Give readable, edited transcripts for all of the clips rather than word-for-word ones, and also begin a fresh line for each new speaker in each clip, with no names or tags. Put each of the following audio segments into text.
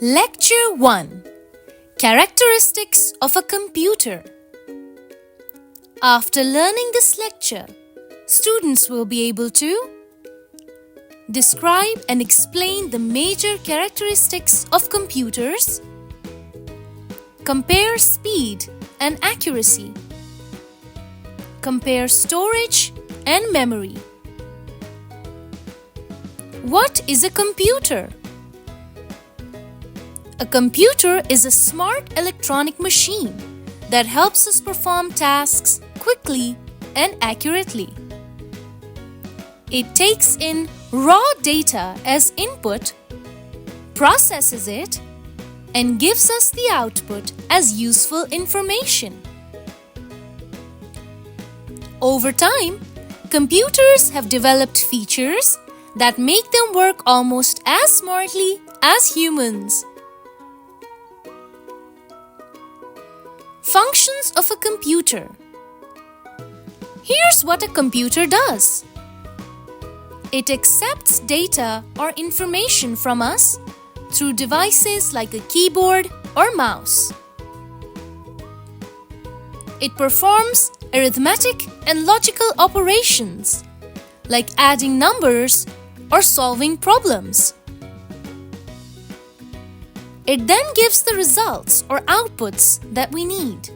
Lecture 1. Characteristics of a computer. After learning this lecture, students will be able to describe and explain the major characteristics of computers, compare speed and accuracy, compare storage and memory. What is a computer? A computer is a smart electronic machine that helps us perform tasks quickly and accurately. It takes in raw data as input, processes it, and gives us the output as useful information. Over time, computers have developed features that make them work almost as smartly as humans. Functions of a computer. Here's what a computer does. It accepts data or information from us through devices like a keyboard or mouse. It performs arithmetic and logical operations like adding numbers or solving problems. It then gives the results or outputs that we need.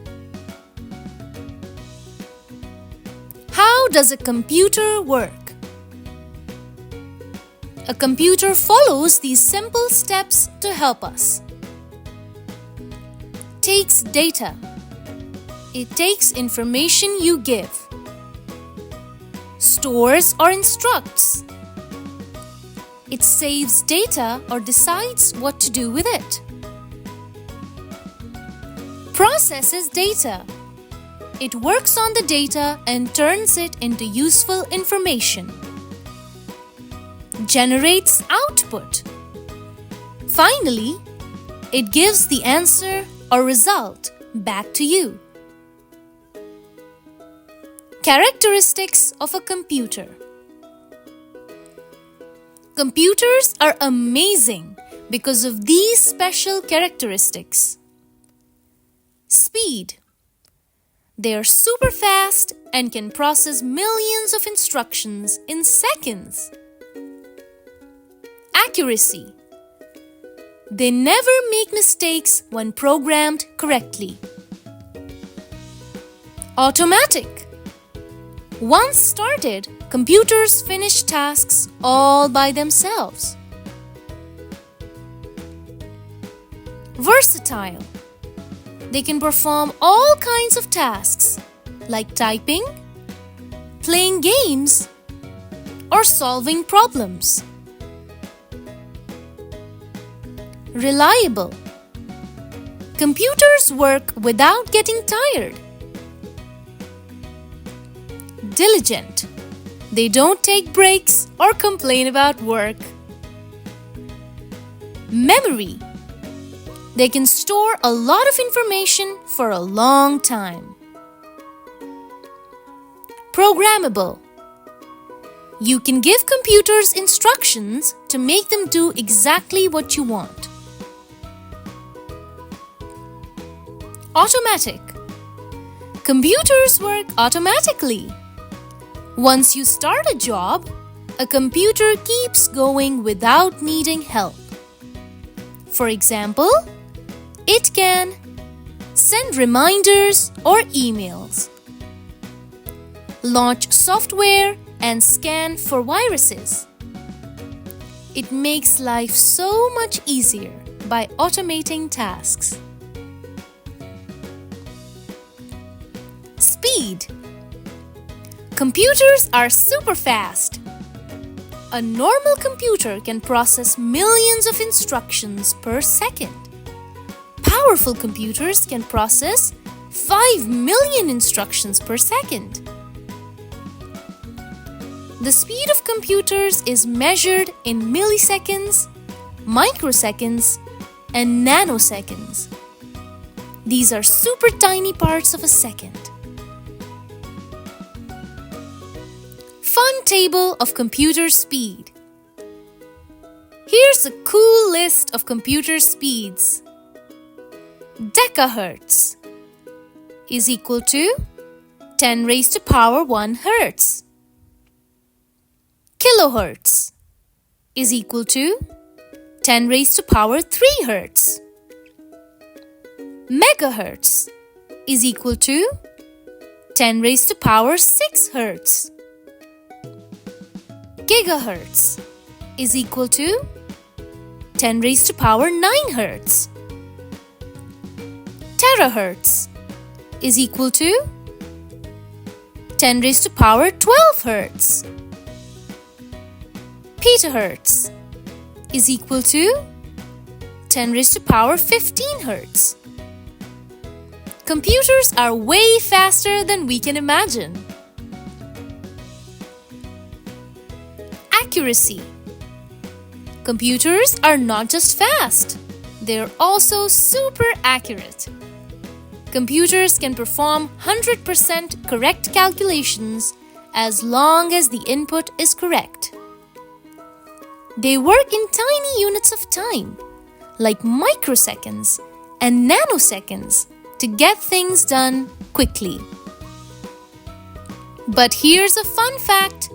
How does a computer work? A computer follows these simple steps to help us. Takes data. It takes information you give. Stores or instructs. It saves data or decides what to do with it. Processes data. It works on the data and turns it into useful information. Generates output. Finally, it gives the answer or result back to you. Characteristics of a computer. Computers are amazing because of these special characteristics. Speed. They are super fast and can process millions of instructions in seconds. Accuracy. They never make mistakes when programmed correctly. Automatic. Once started, computers finish tasks all by themselves. Versatile. They can perform all kinds of tasks like typing, playing games, or solving problems. Reliable. Computers work without getting tired. Diligent. They don't take breaks or complain about work. Memory. They can store a lot of information for a long time. Programmable. You can give computers instructions to make them do exactly what you want. Automatic. Computers work automatically. Once you start a job, a computer keeps going without needing help. For example, it can send reminders or emails, launch software and scan for viruses. It makes life so much easier by automating tasks. Speed. Computers are super fast. A normal computer can process millions of instructions per second. Powerful computers can process 5 million instructions per second. The speed of computers is measured in milliseconds, microseconds, and nanoseconds. These are super tiny parts of a second. Fun table of computer speed. Here's a cool list of computer speeds. Decahertz is equal to 10 raised to power 1 hertz. Kilohertz is equal to 10 raised to power 3 hertz. Megahertz is equal to 10 raised to power 6 hertz. Gigahertz is equal to 10 raised to power 9 hertz. Terahertz is equal to 10 raised to power 12 hertz. Petahertz is equal to 10 raised to power 15 hertz. Computers are way faster than we can imagine. Accuracy. Computers are not just fast, they're also super accurate. Computers can perform 100% correct calculations as long as the input is correct. They work in tiny units of time, like microseconds and nanoseconds, to get things done quickly. But here's a fun fact.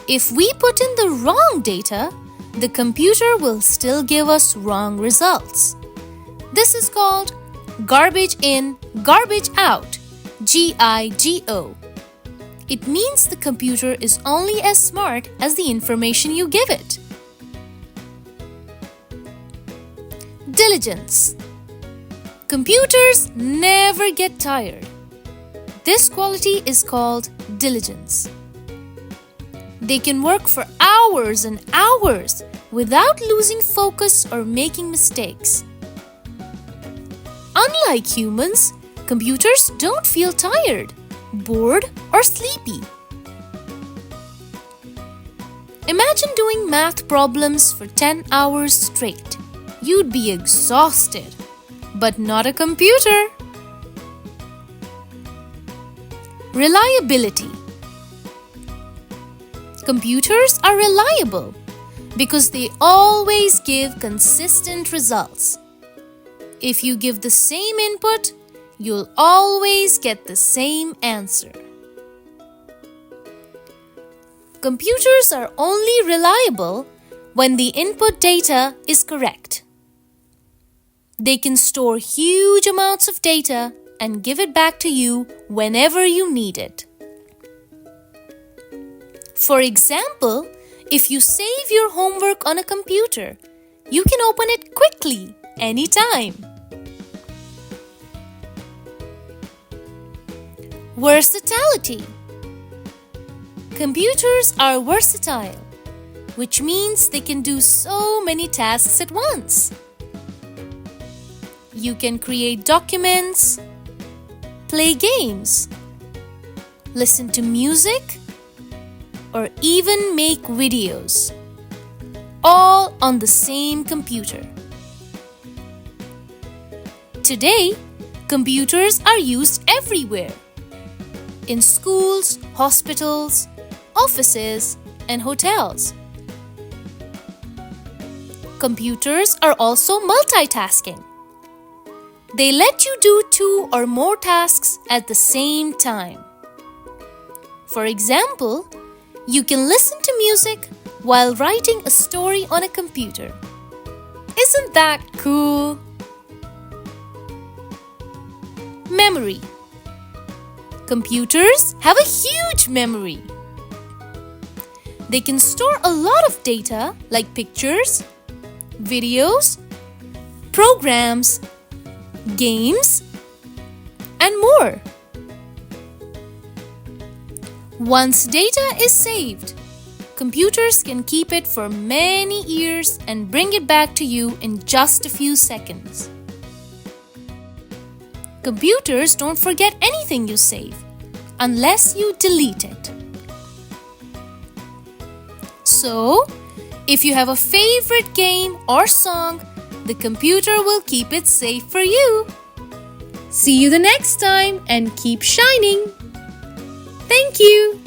If we put in the wrong data, the computer will still give us wrong results. This is called garbage in, garbage out, GIGO. It means the computer is only as smart as the information you give it. Diligence. Computers never get tired. This quality is called diligence. They can work for hours and hours without losing focus or making mistakes. Unlike humans, computers don't feel tired, bored, or sleepy. Imagine doing math problems for 10 hours straight. You'd be exhausted, but not a computer. Reliability. Computers are reliable because they always give consistent results. If you give the same input, you'll always get the same answer. Computers are only reliable when the input data is correct. They can store huge amounts of data and give it back to you whenever you need it. For example, if you save your homework on a computer, you can open it quickly, anytime. Versatility. Computers are versatile, which means they can do so many tasks at once. You can create documents, play games, listen to music, or even make videos, all on the same computer. Today, computers are used everywhere. In schools, hospitals, offices, and hotels. Computers are also multitasking. They let you do 2 or more tasks at the same time. For example, you can listen to music while writing a story on a computer. Isn't that cool? Memory. Computers have a huge memory. They can store a lot of data like pictures, videos, programs, games, and more. Once data is saved, computers can keep it for many years and bring it back to you in just a few seconds. Computers don't forget anything you save, unless you delete it. So, if you have a favorite game or song, the computer will keep it safe for you. See you the next time and keep shining! Thank you!